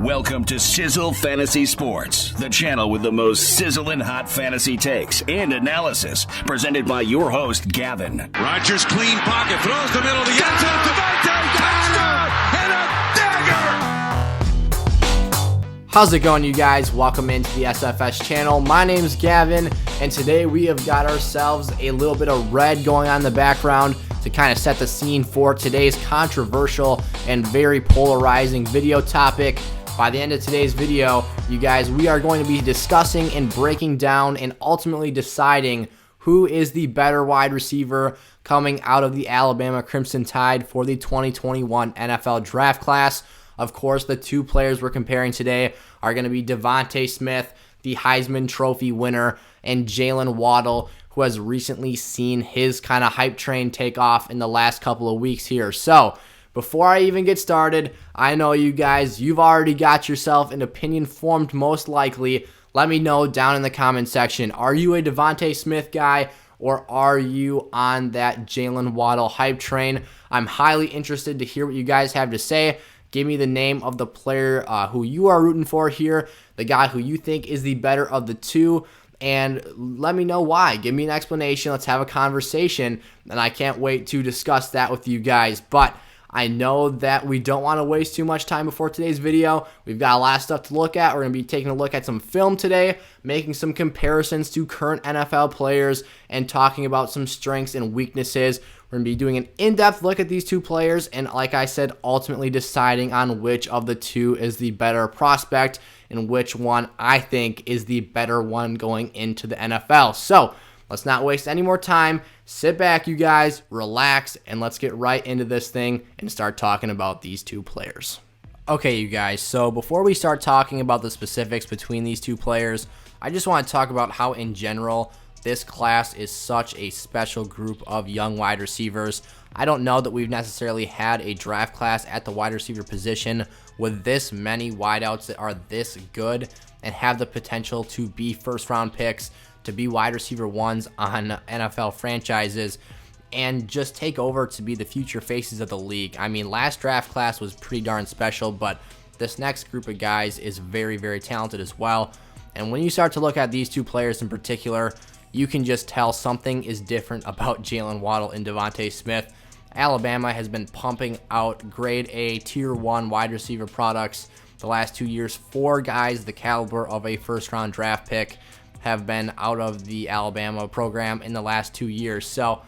Welcome to Sizzle Fantasy Sports, the channel with the most sizzling hot fantasy takes and analysis, presented by your host, Gavin. Rodgers clean pocket, throws the middle of the end zone. Devonta, touchdown, and a dagger! How's it going, you guys? Welcome into the SFS channel. My name is Gavin, and today we have got ourselves a little bit of red going on in the background to kind of set the scene for today's controversial and very polarizing video topic. By the end of today's video, you guys, we are going to be discussing and breaking down and ultimately deciding who is the better wide receiver coming out of the Alabama Crimson Tide for the 2021 NFL Draft Class. Of course, the two players we're comparing today are going to be Devonta Smith, the Heisman Trophy winner, and Jaylen Waddle, who has recently seen his kind of hype train take off in the last couple of weeks here. So, before I even get started, I know you guys, you've already got yourself an opinion formed most likely. Let me know down in the comment section. Are you a Devonta Smith guy, or are you on that Jaylen Waddle hype train? I'm highly interested to hear what you guys have to say. Give me the name of the player who you are rooting for here, the guy who you think is the better of the two, and let me know why. Give me an explanation. Let's have a conversation, and I can't wait to discuss that with you guys. But I know that we don't want to waste too much time before today's video. We've got a lot of stuff to look at. We're going to be taking a look at some film today, making some comparisons to current NFL players, and talking about some strengths and weaknesses. We're going to be doing an in-depth look at these two players, and like I said, ultimately deciding on which of the two is the better prospect and which one I think is the better one going into the NFL. So, let's not waste any more time. Sit back, you guys, relax, and let's get right into this thing and start talking about these two players. Okay, you guys, so before we start talking about the specifics between these two players, I just want to talk about how, in general, this class is such a special group of young wide receivers. I don't know that we've necessarily had a draft class at the wide receiver position with this many wideouts that are this good and have the potential to be first-round picks, to be wide receiver ones on NFL franchises, and just take over to be the future faces of the league. I mean, last draft class was pretty darn special, but this next group of guys is very, very talented as well. And when you start to look at these two players in particular, you can just tell something is different about Jaylen Waddle and Devonta Smith. Alabama has been pumping out grade A, tier 1 wide receiver products the last 2 years. 4 guys the caliber of a first-round draft pick have been out of the Alabama program in the last 2 years. So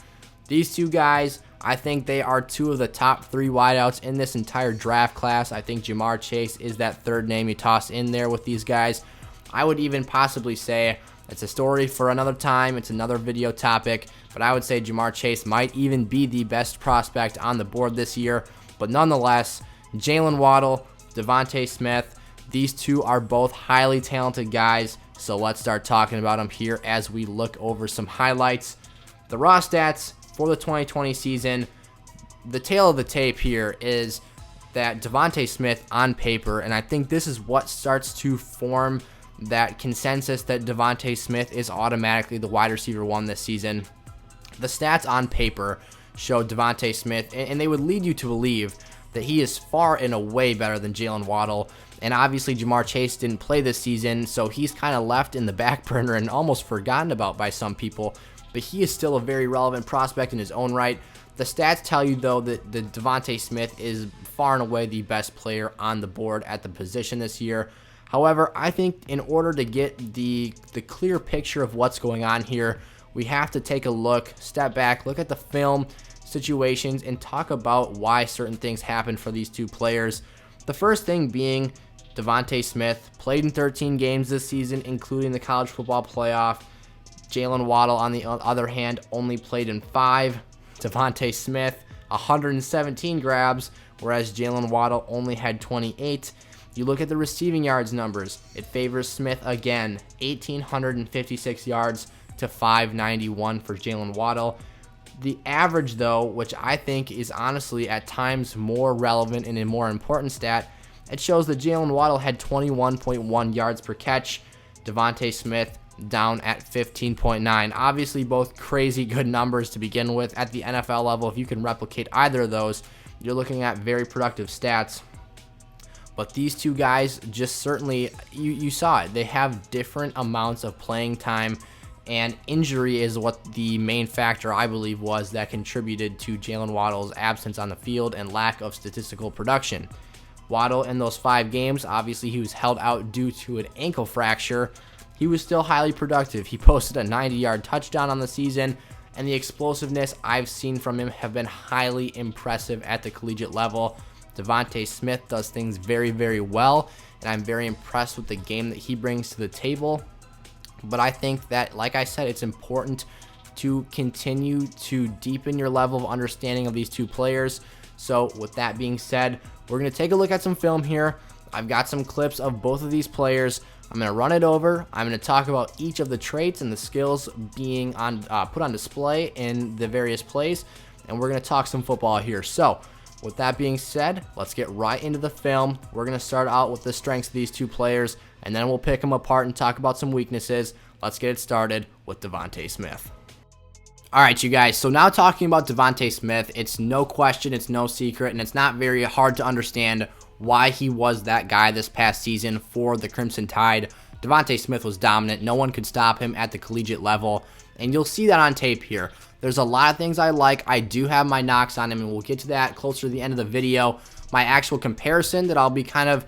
these two guys, I think they are two of the top 3 wideouts in this entire draft class. I think Ja'Marr Chase is that third name you toss in there with these guys. I would even possibly say it's a story for another time. It's another video topic, but I would say Ja'Marr Chase might even be the best prospect on the board this year. But nonetheless, Jaylen Waddle, Devonta Smith, these two are both highly talented guys. So let's start talking about them here as we look over some highlights. The raw stats for the 2020 season, the tail of the tape here is that Devonta Smith on paper, and I think this is what starts to form that consensus that Devonta Smith is automatically the wide receiver one this season. The stats on paper show Devonta Smith, and they would lead you to believe that he is far and away better than Jaylen Waddle. And obviously Ja'Marr Chase didn't play this season, so he's kind of left in the back burner and almost forgotten about by some people. But he is still a very relevant prospect in his own right. The stats tell you, though, that Devonta Smith is far and away the best player on the board at the position this year. However, I think in order to get the clear picture of what's going on here, we have to take a look, step back, look at the film situations, and talk about why certain things happen for these two players. The first thing being Devonta Smith played in 13 games this season, including the college football playoff. Jaylen Waddle, on the other hand, only played in 5. Devonta Smith, 117 grabs, whereas Jaylen Waddle only had 28. You look at the receiving yards numbers, it favors Smith again, 1,856 yards to 591 for Jaylen Waddle. The average, though, which I think is honestly at times more relevant and a more important stat, it shows that Jaylen Waddle had 21.1 yards per catch. Devonta Smith down at 15.9. Obviously, both crazy good numbers to begin with at the NFL level. If you can replicate either of those, you're looking at very productive stats. But these two guys just certainly, you saw it. They have different amounts of playing time, and injury is what the main factor, I believe, was that contributed to Jaylen Waddle's absence on the field and lack of statistical production. Waddle, in those 5 games, obviously he was held out due to an ankle fracture. He was still highly productive. He posted a 90-yard touchdown on the season, and the explosiveness I've seen from him have been highly impressive at the collegiate level. Devonta Smith does things very, very well, and I'm very impressed with the game that he brings to the table. But I think that, like I said, it's important to continue to deepen your level of understanding of these two players. So with that being said, we're going to take a look at some film here. I've got some clips of both of these players. I'm going to run it over. I'm going to talk about each of the traits and the skills being put on display in the various plays, and we're going to talk some football here. So with that being said, let's get right into the film. We're going to start out with the strengths of these two players, and then we'll pick them apart and talk about some weaknesses. Let's get it started with Devonta Smith. All right, you guys, so now talking about Devonta Smith, it's no question, it's no secret, and it's not very hard to understand why he was that guy this past season for the Crimson Tide. Devonta Smith was dominant. No one could stop him at the collegiate level, and you'll see that on tape here. There's a lot of things I like. I do have my knocks on him, and we'll get to that closer to the end of the video. My actual comparison that I'll be kind of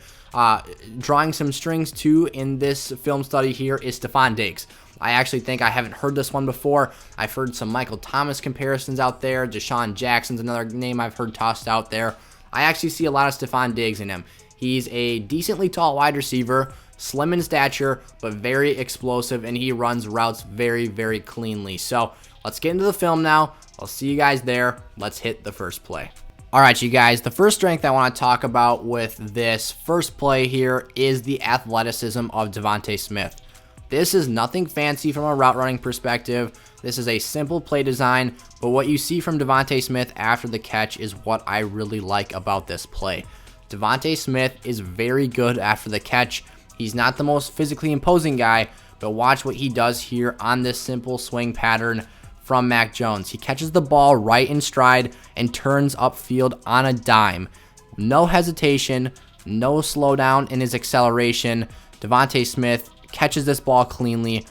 drawing some strings to in this film study here is Stefon Diggs. I actually think I haven't heard this one before. I've heard some Michael Thomas comparisons out there. Deshaun Jackson's another name I've heard tossed out there. I actually see a lot of Stefon Diggs in him. He's a decently tall wide receiver, slim in stature, but very explosive, and he runs routes very, very cleanly. So let's get into the film now. I'll see you guys there. Let's hit the first play. All right, you guys, the first strength I want to talk about with this first play here is the athleticism of Devonta Smith. This is nothing fancy from a route running perspective. This is a simple play design, but what you see from Devonta Smith after the catch is what I really like about this play. Devonta Smith is very good after the catch. He's not the most physically imposing guy, but watch what he does here on this simple swing pattern from Mac Jones. He catches the ball right in stride and turns upfield on a dime. No hesitation, no slowdown in his acceleration. Devonta Smith catches this ball cleanly,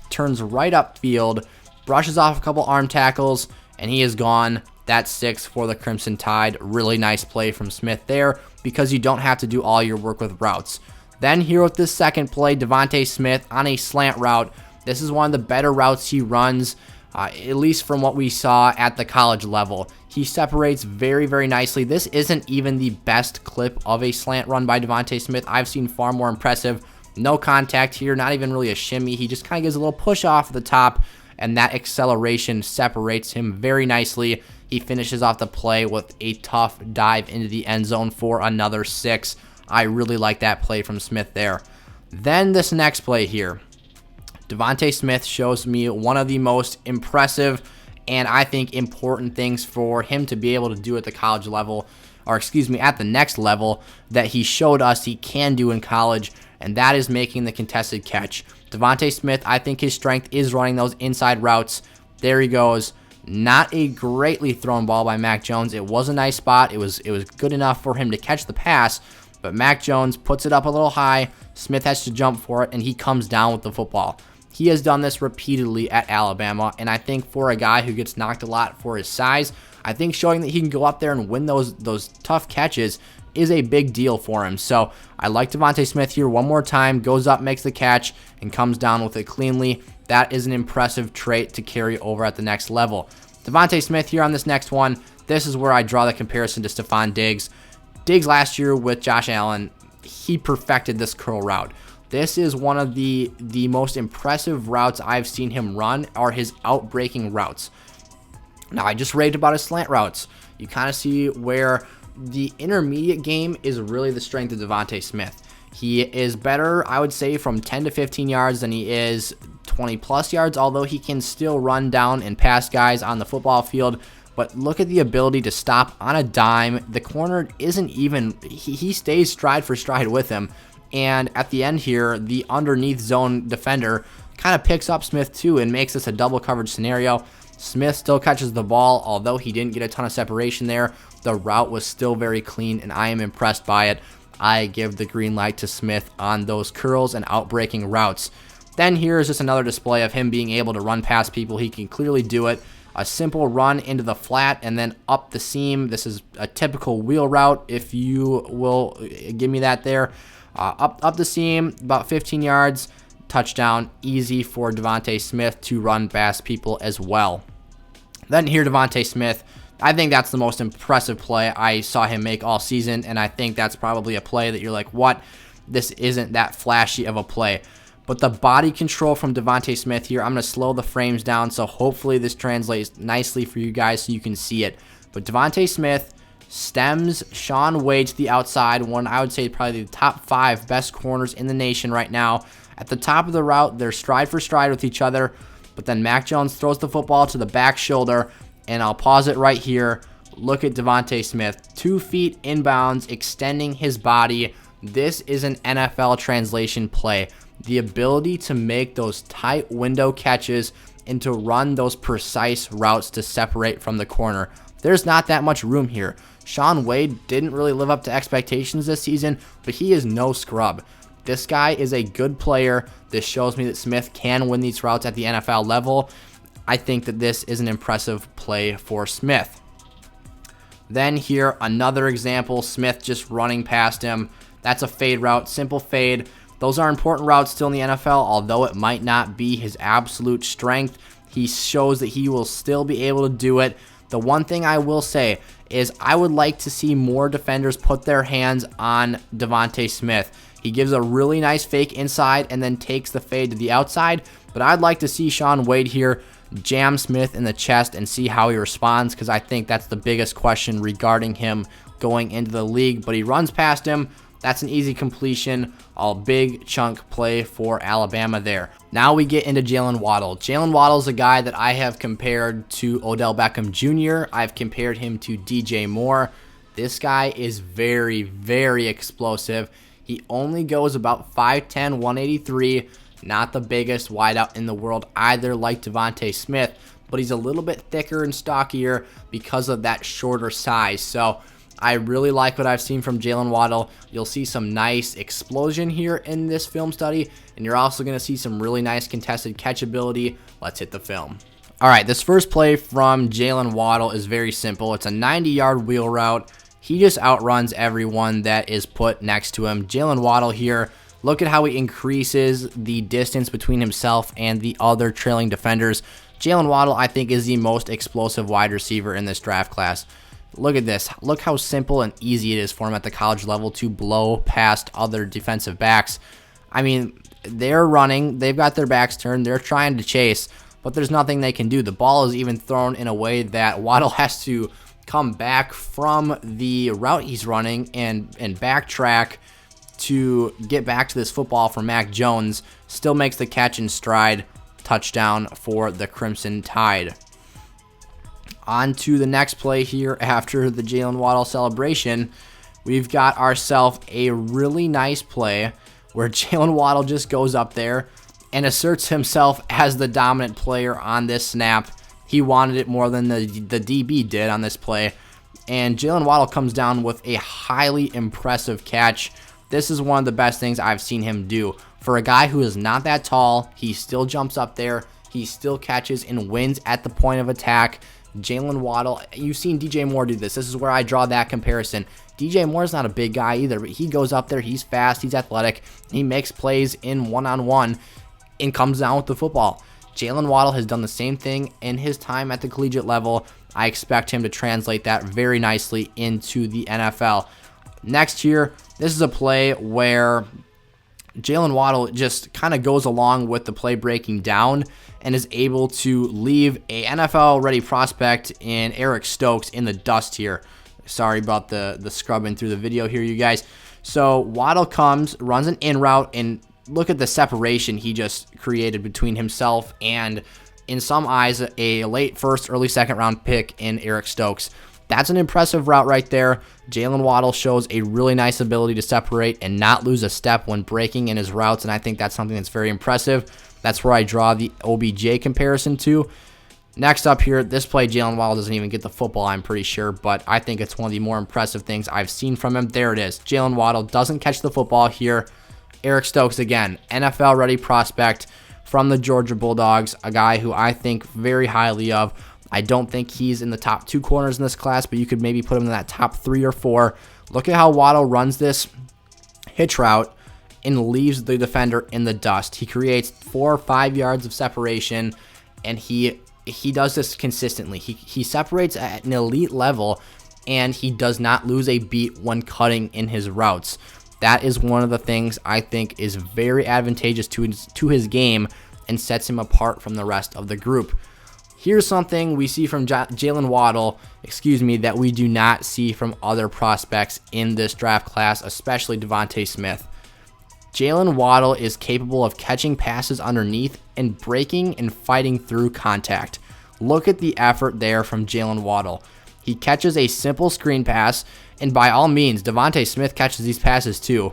turns right upfield, brushes off a couple arm tackles, and he is gone. That's 6 for the Crimson Tide. Really nice play from Smith there because you don't have to do all your work with routes. Then here with this second play, Devonta Smith on a slant route. This is one of the better routes he runs, at least from what we saw at the college level. He separates very, very nicely. This isn't even the best clip of a slant run by Devonta Smith. I've seen far more impressive. No contact here, not even really a shimmy. He just kind of gives a little push off the top, and that acceleration separates him very nicely. He finishes off the play with a tough dive into the end zone for another 6. I really like that play from Smith there. Then this next play here. Devonta Smith shows me one of the most impressive and I think important things for him to be able to do at the college level, or excuse me, at the next level that he showed us he can do in college, and that is making the contested catch. Devonta Smith, I think his strength is running those inside routes. There he goes. Not a greatly thrown ball by Mac Jones. It was a nice spot. It was good enough for him to catch the pass, but Mac Jones puts it up a little high. Smith has to jump for it, and he comes down with the football. He has done this repeatedly at Alabama, and I think for a guy who gets knocked a lot for his size, I think showing that he can go up there and win those tough catches is a big deal for him. So I like Devonta Smith here one more time, goes up, makes the catch, and comes down with it cleanly. That is an impressive trait to carry over at the next level. Devonta Smith here on this next one, this is where I draw the comparison to Stefon Diggs. Diggs last year with Josh Allen, he perfected this curl route. This is one of the most impressive routes I've seen him run, are his out-breaking routes. Now, I just raved about his slant routes. You kind of see where the intermediate game is really the strength of Devonta Smith. He is better, I would say, from 10 to 15 yards than he is 20-plus yards, although he can still run down and pass guys on the football field. But look at the ability to stop on a dime. The corner isn't even, he stays stride for stride with him. And at the end here, the underneath zone defender kind of picks up Smith too and makes this a double coverage scenario. Smith still catches the ball, although he didn't get a ton of separation there. The route was still very clean, and I am impressed by it. I give the green light to Smith on those curls and outbreaking routes. Then here is just another display of him being able to run past people. He can clearly do it. A simple run into the flat and then up the seam. This is a typical wheel route, if you will give me that there. Up the seam, about 15 yards, touchdown. Easy for Devonta Smith to run past people as well. Then here, Devonta Smith. I think that's the most impressive play I saw him make all season, and I think that's probably a play that you're like, what? This isn't that flashy of a play. But the body control from Devonta Smith here, I'm going to slow the frames down, so hopefully this translates nicely for you guys so you can see it. But Devonta Smith stems Shaun Wade to the outside, one I would say probably the top 5 best corners in the nation right now. At the top of the route, they're stride for stride with each other, but then Mac Jones throws the football to the back shoulder, and I'll pause it right here. Look at Devonta Smith, 2 feet inbounds, extending his body. This is an NFL translation play. The ability to make those tight window catches and to run those precise routes to separate from the corner. There's not that much room here. Shaun Wade didn't really live up to expectations this season, but he is no scrub. This guy is a good player. This shows me that Smith can win these routes at the NFL level. I think that this is an impressive play for Smith. Then here, another example, Smith just running past him. That's a fade route, simple fade. Those are important routes still in the NFL, although it might not be his absolute strength. He shows that he will still be able to do it. The one thing I will say is I would like to see more defenders put their hands on Devonta Smith. He gives a really nice fake inside and then takes the fade to the outside, but I'd like to see Shaun Wade here jam Smith in the chest and see how he responds, because I think that's the biggest question regarding him going into the league. But he runs past him. That's an easy completion, a big chunk play for Alabama there. Now we get into Jaylen Waddle. Jaylen Waddle is a guy that I have compared to Odell Beckham Jr. I've compared him to DJ Moore. This guy is very, very explosive. He only goes about 5'10", 183. Not the biggest wideout in the world either, like Devonta Smith, but he's a little bit thicker and stockier because of that shorter size. So I really like what I've seen from Jaylen Waddle. You'll see some nice explosion here in this film study, and you're also going to see some really nice contested catch ability. Let's hit the film. All right, this first play from Jaylen Waddle is very simple. It's a 90-yard wheel route. He just outruns everyone that is put next to him. Jaylen Waddle here, look at how he increases the distance between himself and the other trailing defenders. Jaylen Waddle, I think, is the most explosive wide receiver in this draft class. Look at this. Look how simple and easy it is for him at the college level to blow past other defensive backs. I mean, they're running. They've got their backs turned. They're trying to chase, but there's nothing they can do. The ball is even thrown in a way that Waddle has to come back from the route he's running and backtrack to get back to this football for Mac Jones. Still makes the catch in stride. Touchdown for the Crimson Tide. On to the next play here after the Jaylen Waddle celebration. We've got ourselves a really nice play where Jaylen Waddle just goes up there and asserts himself as the dominant player on this snap. He wanted it more than the DB did on this play. And Jaylen Waddle comes down with a highly impressive catch. This is one of the best things I've seen him do. For a guy who is not that tall, he still jumps up there. He still catches and wins at the point of attack. Jaylen Waddle, you've seen DJ Moore do this. This is where I draw that comparison. DJ Moore's not a big guy either, but he goes up there, he's fast, he's athletic, he makes plays in one-on-one and comes down with the football. Jaylen Waddle has done the same thing in his time at the collegiate level. I expect him to translate that very nicely into the NFL. Next here, this is a play where Jaylen Waddle just kind of goes along with the play breaking down and is able to leave a NFL-ready prospect in Eric Stokes in the dust here. Sorry about the scrubbing through the video here, you guys. So Waddle comes, runs an in route, and look at the separation he just created between himself and, in some eyes, a late first, early second round pick in Eric Stokes. That's an impressive route right there. Jaylen Waddle shows a really nice ability to separate and not lose a step when breaking in his routes, and I think that's something that's very impressive. That's where I draw the OBJ comparison to. Next up here, this play, Jaylen Waddle doesn't even get the football, I'm pretty sure, but I think it's one of the more impressive things I've seen from him. There it is. Jaylen Waddle doesn't catch the football here. Eric Stokes, again, NFL-ready prospect from the Georgia Bulldogs, a guy who I think very highly of. I don't think he's in the top 2 corners in this class, but you could maybe put him in that top 3 or 4. Look at how Waddle runs this hitch route and leaves the defender in the dust. He creates 4 or 5 yards of separation, and he does this consistently. He separates at an elite level, and he does not lose a beat when cutting in his routes. That is one of the things I think is very advantageous to his game and sets him apart from the rest of the group. Here's something we see from Jaylen Waddle, that we do not see from other prospects in this draft class, especially Devonta Smith. Jaylen Waddle is capable of catching passes underneath and breaking and fighting through contact. Look at the effort there from Jaylen Waddle. He catches a simple screen pass, and by all means, Devonta Smith catches these passes too,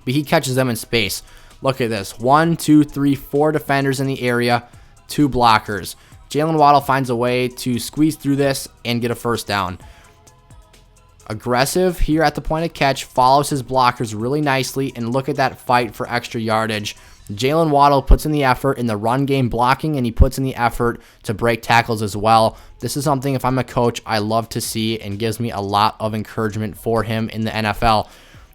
but he catches them in space. Look at this. 1, 2, 3, 4 defenders in the area, 2 blockers. Jaylen Waddle finds a way to squeeze through this and get a first down. Aggressive here at the point of catch, follows his blockers really nicely, and look at that fight for extra yardage. Jaylen Waddle puts in the effort in the run game blocking, and he puts in the effort to break tackles as well. This is something, if I'm a coach, I love to see and gives me a lot of encouragement for him in the NFL.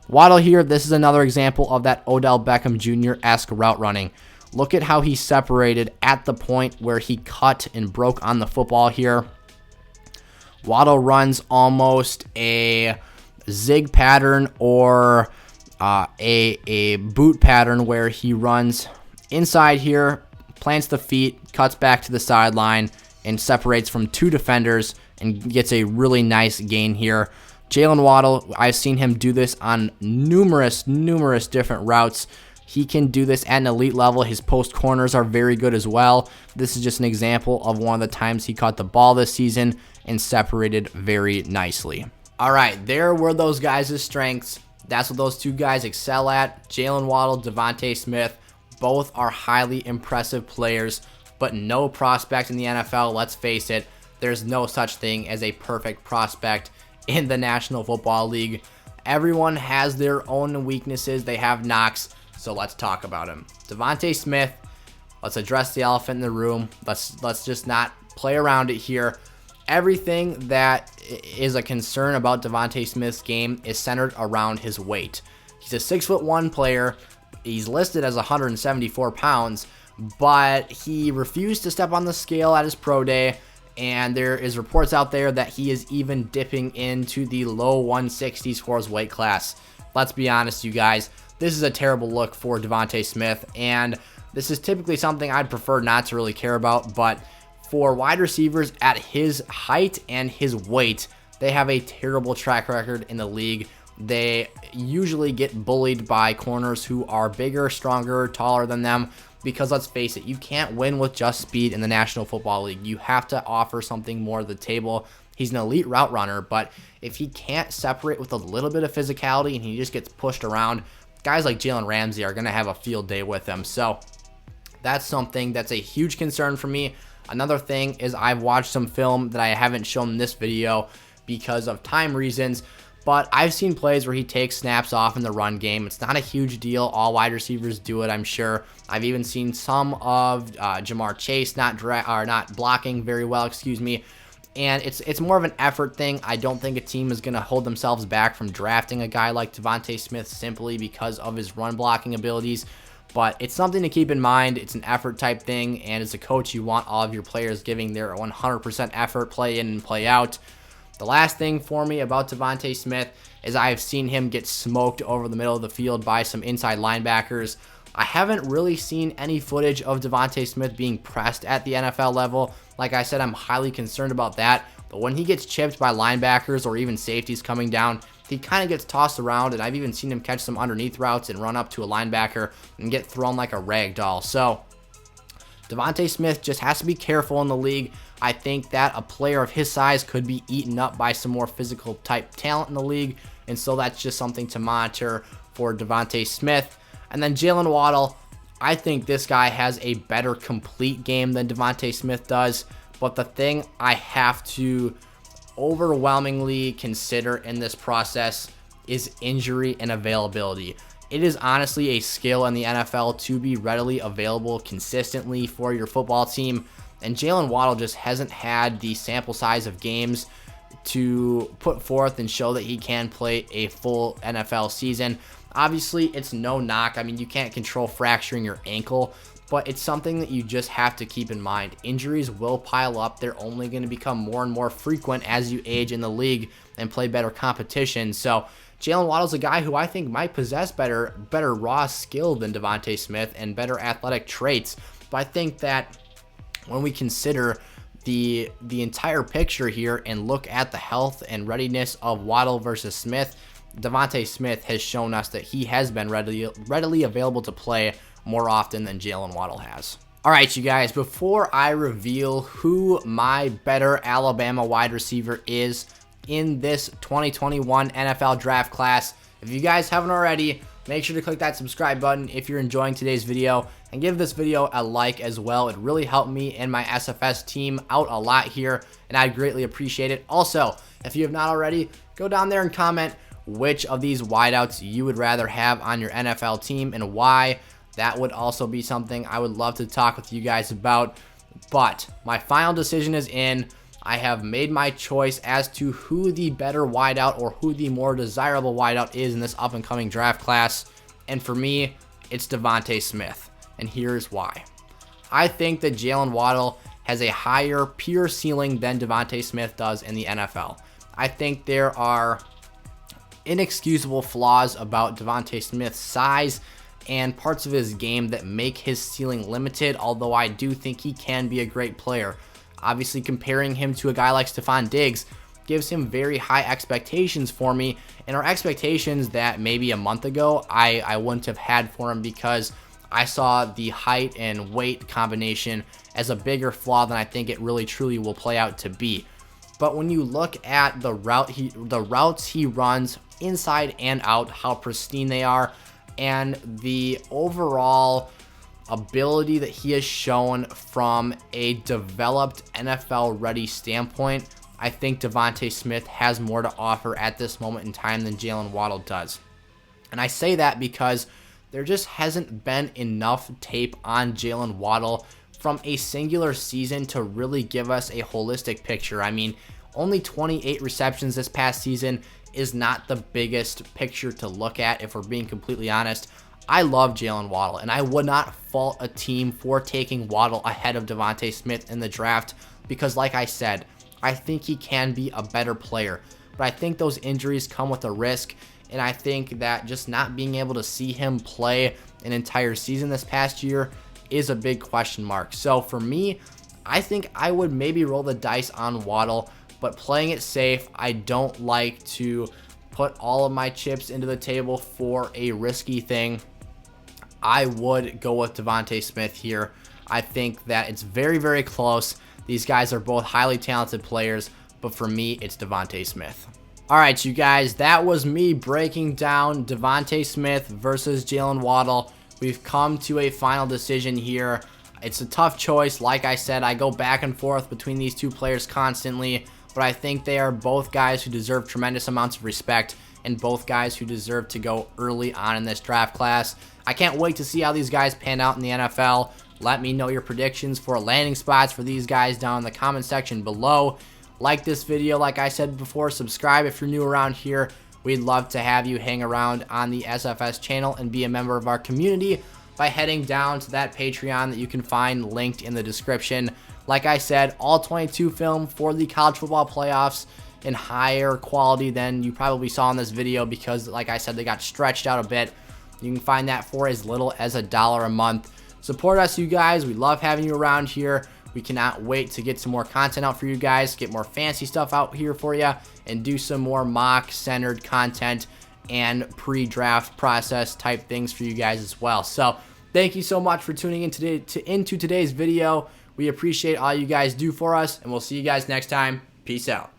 Waddle here, this is another example of that Odell Beckham Jr.-esque route running. Look at how he separated at the point where he cut and broke on the football here. Waddle runs almost a zig pattern or a boot pattern where he runs inside here, plants the feet, cuts back to the sideline, and separates from 2 defenders and gets a really nice gain here. Jaylen Waddle, I've seen him do this on numerous different routes. He can do this at an elite level. His post corners are very good as well. This is just an example of one of the times he caught the ball this season and separated very nicely. All right, there were those guys' strengths. That's what those 2 guys excel at. Jaylen Waddle, Devonta Smith, both are highly impressive players, but no prospect in the NFL, let's face it, there's no such thing as a perfect prospect in the National Football League. Everyone has their own weaknesses. They have knocks. So let's talk about him. Devonta Smith, let's address the elephant in the room. Let's just not play around it here. Everything that is a concern about Devonta Smith's game is centered around his weight. He's a 6'1" player. He's listed as 174 pounds, but he refused to step on the scale at his pro day, and there is reports out there that he is even dipping into the low 160s for his weight class. Let's be honest, you guys. This is a terrible look for Devonta Smith, and this is typically something I'd prefer not to really care about, but for wide receivers at his height and his weight, they have a terrible track record in the league. They usually get bullied by corners who are bigger, stronger, taller than them, because let's face it, you can't win with just speed in the National Football League. You have to offer something more to the table. He's an elite route runner, but if he can't separate with a little bit of physicality and he just gets pushed around, guys like Jalen Ramsey are going to have a field day with him. So that's something that's a huge concern for me. Another thing is I've watched some film that I haven't shown in this video because of time reasons, but I've seen plays where he takes snaps off in the run game. It's not a huge deal. All wide receivers do it, I'm sure. I've even seen some of Jamar Chase not blocking very well, and it's more of an effort thing. I don't think a team is going to hold themselves back from drafting a guy like Devonta Smith simply because of his run blocking abilities. But it's something to keep in mind. It's an effort type thing, and as a coach, you want all of your players giving their 100% effort, play in and play out. The last thing for me about Devonta Smith is I have seen him get smoked over the middle of the field by some inside linebackers. I haven't really seen any footage of Devonta Smith being pressed at the NFL level. Like I said, I'm highly concerned about that. But when he gets chipped by linebackers or even safeties coming down, he kind of gets tossed around, and I've even seen him catch some underneath routes and run up to a linebacker and get thrown like a rag doll. So Devonta Smith just has to be careful in the league. I think that a player of his size could be eaten up by some more physical type talent in the league, and so that's just something to monitor for Devonta Smith. And then Jaylen Waddle, I think this guy has a better complete game than Devonta Smith does, But the thing I have to overwhelmingly consider in this process is injury and availability. It is honestly a skill in the NFL to be readily available consistently for your football team, and Jaylen Waddle just hasn't had the sample size of games to put forth and show that he can play a full NFL season. Obviously, it's no knock. I mean, you can't control fracturing your ankle, but it's something that you just have to keep in mind. Injuries will pile up. They're only going to become more and more frequent as you age in the league and play better competition. So Jaylen Waddle's a guy who I think might possess better raw skill than Devonta Smith and better athletic traits. But I think that when we consider the entire picture here and look at the health and readiness of Waddle versus Smith, Devonta Smith has shown us that he has been readily available to play more often than Jaylen Waddle has. All right, you guys, before I reveal who my better Alabama wide receiver is in this 2021 NFL draft class, if you guys haven't already, make sure to click that subscribe button if you're enjoying today's video, and give this video a like as well. It really helped me and my SFS team out a lot here, and I'd greatly appreciate it. Also, if you have not already, go down there and comment which of these wideouts you would rather have on your NFL team and why. That would also be something I would love to talk with you guys about. But my final decision is in. I have made my choice as to who the better wideout or who the more desirable wideout is in this up and coming draft class. And for me, it's Devonta Smith. And here's why. I think that Jaylen Waddle has a higher pure ceiling than Devonta Smith does in the NFL. I think there are inexcusable flaws about Devonta Smith's size and parts of his game that make his ceiling limited, although I do think he can be a great player. Obviously, comparing him to a guy like Stephon Diggs gives him very high expectations for me, and are expectations that maybe a month ago I wouldn't have had for him, because I saw the height and weight combination as a bigger flaw than I think it really truly will play out to be. But when you look at the routes he runs inside and out, how pristine they are, and the overall ability that he has shown from a developed NFL ready standpoint, I think Devonta Smith has more to offer at this moment in time than Jaylen Waddle does. And I say that because there just hasn't been enough tape on Jaylen Waddle from a singular season to really give us a holistic picture. I mean, only 28 receptions this past season is not the biggest picture to look at, if we're being completely honest. I love Jaylen Waddle, and I would not fault a team for taking Waddle ahead of Devonta Smith in the draft, because like I said, I think he can be a better player. But I think those injuries come with a risk, and I think that just not being able to see him play an entire season this past year is a big question mark. So for me, I think I would maybe roll the dice on Waddle, but playing it safe, I don't like to put all of my chips into the table for a risky thing. I would go with Devonta Smith here. I think that it's very, very close. These guys are both highly talented players, but for me, it's Devonta Smith. All right, you guys, that was me breaking down Devonta Smith versus Jaylen Waddle. We've come to a final decision here. It's a tough choice. Like I said, I go back and forth between these two players constantly, but I think they are both guys who deserve tremendous amounts of respect, and both guys who deserve to go early on in this draft class. I can't wait to see how these guys pan out in the NFL. Let me know your predictions for landing spots for these guys down in the comment section below. Like this video, like I said before, subscribe if you're new around here. We'd love to have you hang around on the SFS channel and be a member of our community by heading down to that Patreon that you can find linked in the description. Like I said, all 22 film for the college football playoffs in higher quality than you probably saw in this video, because like I said, they got stretched out a bit. You can find that for as little as $1 a month. Support us, you guys. We love having you around here. We cannot wait to get some more content out for you guys, get more fancy stuff out here for you, and do some more mock-centered content and pre-draft process type things for you guys as well. So thank you so much for tuning in into today's video. We appreciate all you guys do for us, and we'll see you guys next time. Peace out.